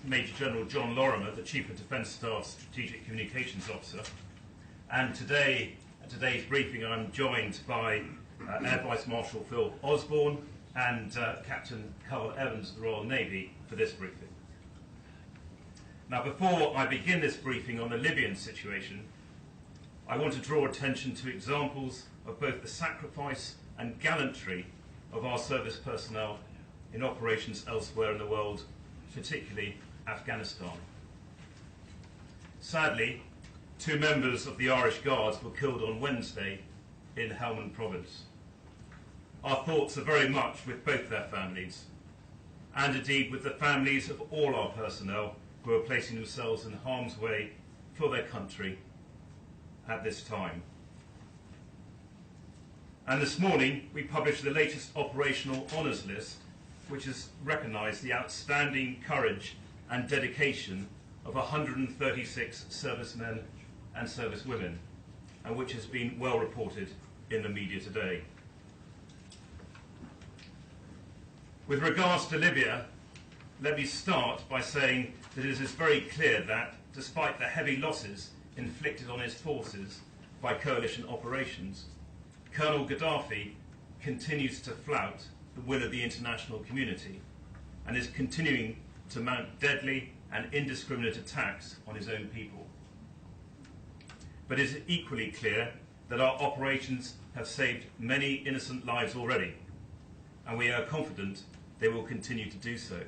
Major General John Lorimer, the Chief of Defence Staff's Strategic Communications Officer. And today, at today's briefing, I'm joined by Air Vice Marshal Phil Osborne and Captain Carl Evans of the Royal Navy for this briefing. Now, before I begin this briefing on the Libyan situation, I want to draw attention to examples of both the sacrifice and gallantry of our service personnel in operations elsewhere in the world, particularly Afghanistan. Sadly, 2 members of the Irish Guards were killed on Wednesday in Helmand province. Our thoughts are very much with both their families, and indeed with the families of all our personnel who are placing themselves in harm's way for their country at this time. And this morning we published the latest operational honours list, which has recognised the outstanding courage and dedication of 136 servicemen and servicewomen, and which has been well reported in the media today. With regards to Libya, let me start by saying that it is very clear that, despite the heavy losses inflicted on his forces by coalition operations, Colonel Gaddafi continues to flout the will of the international community and is continuing to mount deadly and indiscriminate attacks on his own people. But it is equally clear that our operations have saved many innocent lives already, and we are confident they will continue to do so.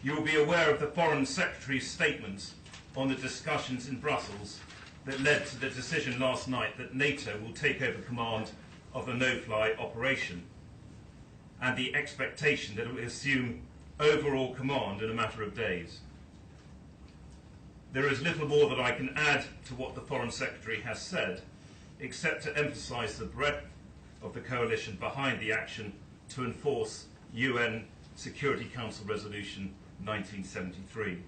You will be aware of the Foreign Secretary's statements on the discussions in Brussels that led to the decision last night that NATO will take over command of the no-fly operation, and the expectation that it will assume overall command in a matter of days. There is little more that I can add to what the Foreign Secretary has said, except to emphasise the breadth of the coalition behind the action to enforce UN Security Council Resolution 1973.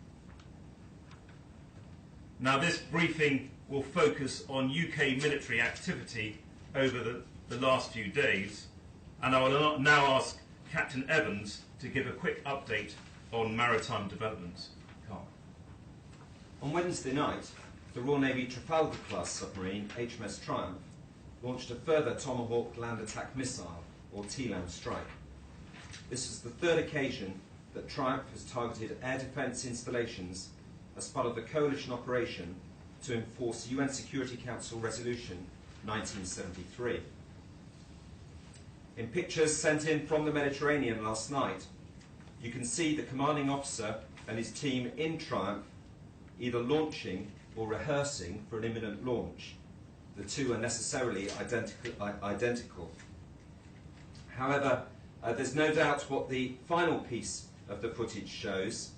Now, this briefing will focus on UK military activity over the last few days, and I will now ask Captain Evans to give a quick update on maritime developments. Carl. On Wednesday night, the Royal Navy Trafalgar-class submarine HMS Triumph launched a further Tomahawk land attack missile, or TLAM strike. This is the 3rd occasion that Triumph has targeted air defence installations as part of the coalition operation to enforce UN Security Council Resolution 1973. In pictures sent in from the Mediterranean last night, you can see the commanding officer and his team in Triumph either launching or rehearsing for an imminent launch. The two are necessarily identical. However, there's no doubt what the final piece of the footage shows: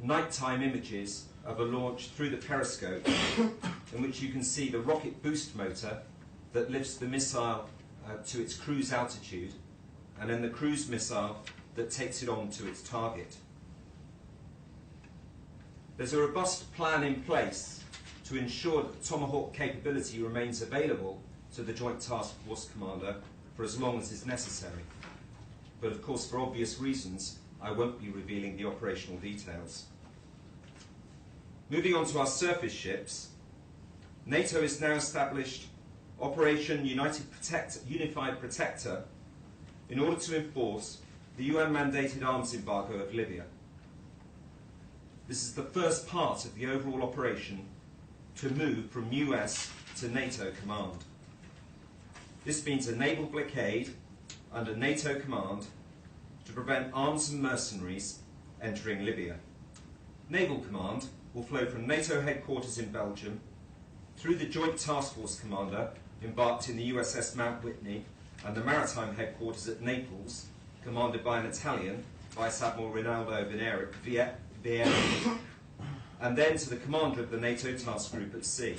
nighttime images of a launch through the periscope in which you can see the rocket boost motor that lifts the missile to its cruise altitude, and then the cruise missile that takes it on to its target. There's a robust plan in place to ensure that the Tomahawk capability remains available to the Joint Task Force Commander for as long as is necessary. But of course, for obvious reasons, I won't be revealing the operational details. Moving on to our surface ships, NATO has now established Operation Unified Protector in order to enforce the UN-mandated arms embargo of Libya. This is the first part of the overall operation to move from US to NATO command. This means a naval blockade under NATO command to prevent arms and mercenaries entering Libya. Naval command will flow from NATO headquarters in Belgium through the Joint Task Force Commander embarked in the USS Mount Whitney and the maritime headquarters at Naples, commanded by an Italian, Vice Admiral Rinaldo Vieri, and then to the commander of the NATO task group at sea.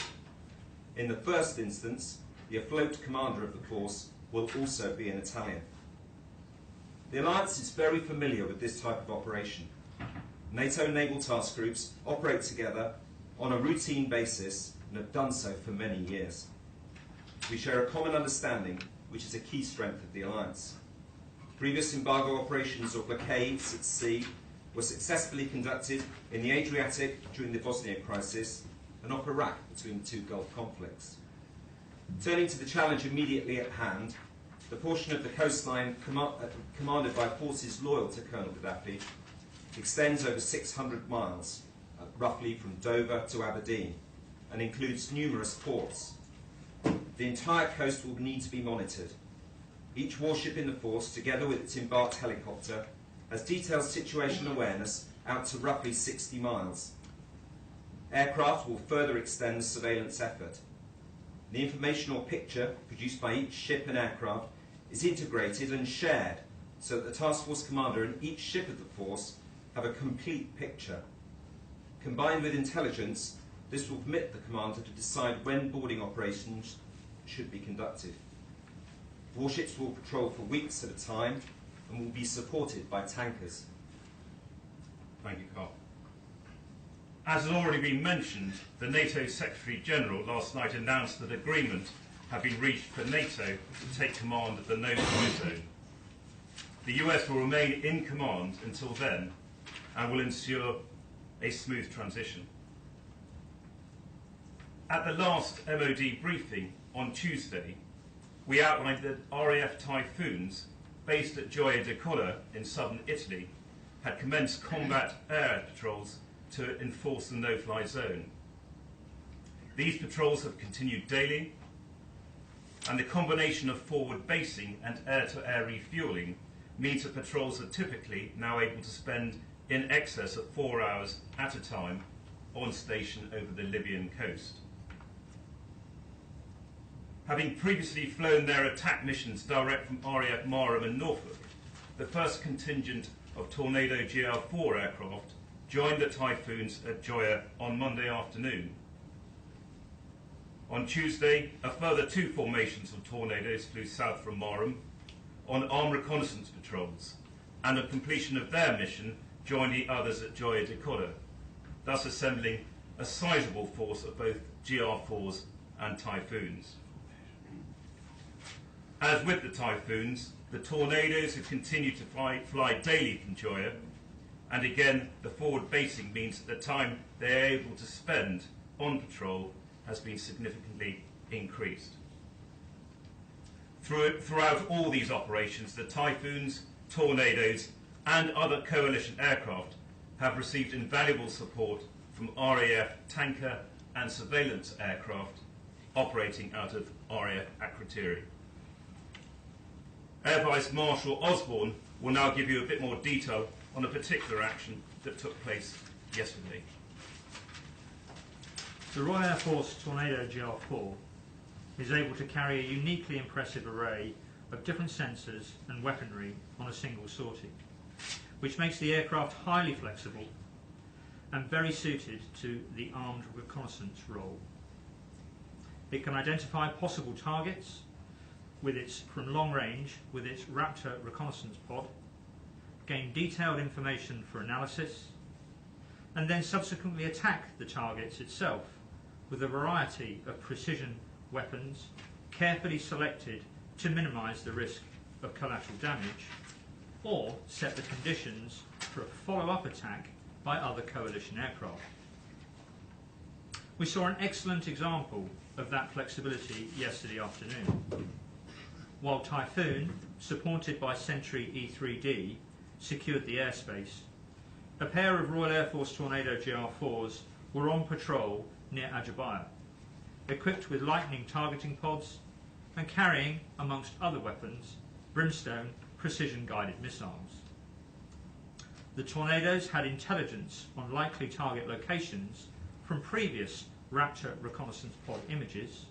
In the first instance, the afloat commander of the force will also be an Italian. The Alliance is very familiar with this type of operation. NATO naval task groups operate together on a routine basis and have done so for many years. We share a common understanding, which is a key strength of the Alliance. Previous embargo operations or blockades at sea were successfully conducted in the Adriatic during the Bosnia crisis and off Iraq between the two Gulf conflicts. Turning to the challenge immediately at hand, the portion of the coastline commanded by forces loyal to Colonel Gaddafi extends over 600 miles, roughly from Dover to Aberdeen, and includes numerous ports. The entire coast will need to be monitored. Each warship in the force, together with its embarked helicopter, has detailed situation awareness out to roughly 60 miles. Aircraft will further extend the surveillance effort. The information or picture produced by each ship and aircraft is integrated and shared so that the task force commander and each ship of the force have a complete picture. Combined with intelligence, this will permit the commander to decide when boarding operations should be conducted. Warships will patrol for weeks at a time and will be supported by tankers. Thank you, Carl. As has already been mentioned, the NATO Secretary-General last night announced that agreement had been reached for NATO to take command of the no-fly zone. The US will remain in command until then and will ensure a smooth transition. At the last MOD briefing on Tuesday, we outlined that RAF Typhoons, based at Gioia di Colla in southern Italy, had commenced combat air patrols to enforce the no-fly zone. These patrols have continued daily, and the combination of forward basing and air-to-air refuelling means that patrols are typically now able to spend in excess of 4 hours at a time on station over the Libyan coast. Having previously flown their attack missions direct from RAF Marham and Norfolk, the first contingent of Tornado GR4 aircraft joined the Typhoons at Gioia on Monday afternoon. On Tuesday, a further 2 formations of Tornadoes flew south from Marham on armed reconnaissance patrols, and on completion of their mission, joined the others at Gioia di Colla, thus assembling a sizable force of both GR4s and Typhoons. As with the Typhoons, the Tornadoes have continued to fly daily from Gioia, and again the forward basing means that the time they are able to spend on patrol has been significantly increased. Throughout all these operations, the Typhoons, Tornadoes and other coalition aircraft have received invaluable support from RAF tanker and surveillance aircraft operating out of RAF Akrotiri. Air Vice Marshal Osborne will now give you a bit more detail on a particular action that took place yesterday. The Royal Air Force Tornado GR4 is able to carry a uniquely impressive array of different sensors and weaponry on a single sortie, which makes the aircraft highly flexible and very suited to the armed reconnaissance role. It can identify possible targets from long range with its Raptor reconnaissance pod, gain detailed information for analysis, and then subsequently attack the targets itself with a variety of precision weapons carefully selected to minimise the risk of collateral damage, or set the conditions for a follow-up attack by other coalition aircraft. We saw an excellent example of that flexibility yesterday afternoon. While Typhoon, supported by Sentry E3D, secured the airspace, a pair of Royal Air Force Tornado GR4s were on patrol near Ajabaya, equipped with lightning targeting pods and carrying, amongst other weapons, Brimstone precision-guided missiles. The Tornadoes had intelligence on likely target locations from previous Raptor reconnaissance pod images,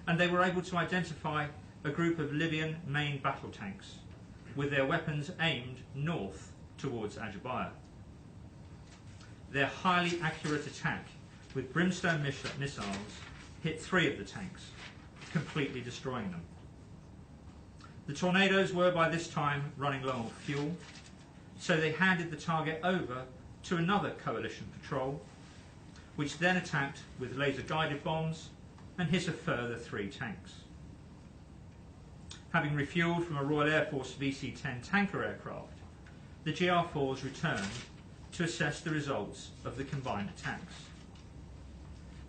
and they were able to identify a group of Libyan main battle tanks with their weapons aimed north towards Ajabaya. Their highly accurate attack with Brimstone missiles hit 3 of the tanks, completely destroying them. The Tornadoes were by this time running low on fuel, so they handed the target over to another coalition patrol, which then attacked with laser-guided bombs and hit a further 3 tanks. having refuelled from a Royal Air Force VC-10 tanker aircraft, the GR4s returned to assess the results of the combined attacks.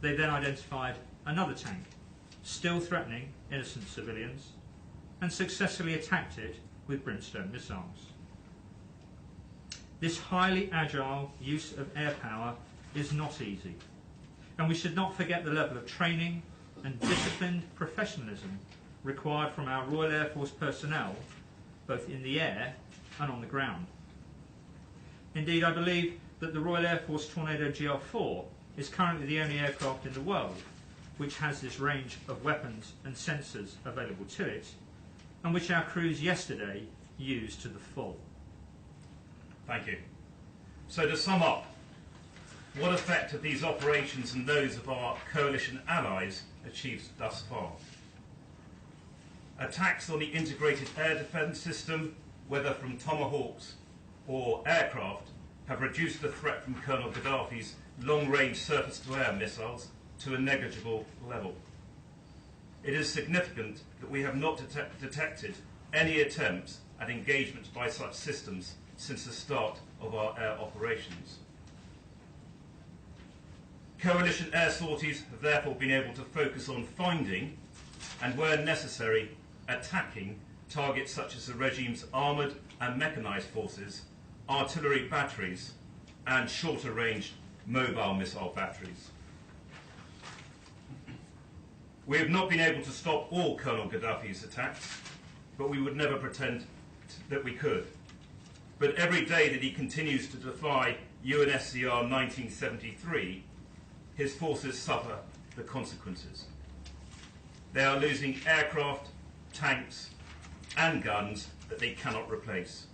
They then identified another tank, still threatening innocent civilians, and successfully attacked it with Brimstone missiles. This highly agile use of air power is not easy, and we should not forget the level of training and disciplined professionalism required from our Royal Air Force personnel, both in the air and on the ground. Indeed, I believe that the Royal Air Force Tornado GR4 is currently the only aircraft in the world which has this range of weapons and sensors available to it, and which our crews yesterday used to the full. Thank you. So to sum up, what effect have these operations and those of our coalition allies achieved thus far? Attacks on the integrated air defence system, whether from Tomahawks or aircraft, have reduced the threat from Colonel Gaddafi's long-range surface-to-air missiles to a negligible level. It is significant that we have not detected any attempts at engagement by such systems since the start of our air operations. Coalition air sorties have therefore been able to focus on finding, and where necessary, attacking targets such as the regime's armoured and mechanised forces, artillery batteries, and shorter-range mobile missile batteries. We have not been able to stop all Colonel Gaddafi's attacks, but we would never pretend that we could. But every day that he continues to defy UNSCR 1973, his forces suffer the consequences. They are losing aircraft, tanks, and guns that they cannot replace.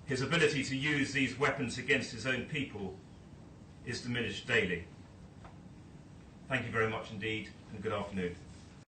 His ability to use these weapons against his own people is diminished daily. Thank you very much indeed, and good afternoon.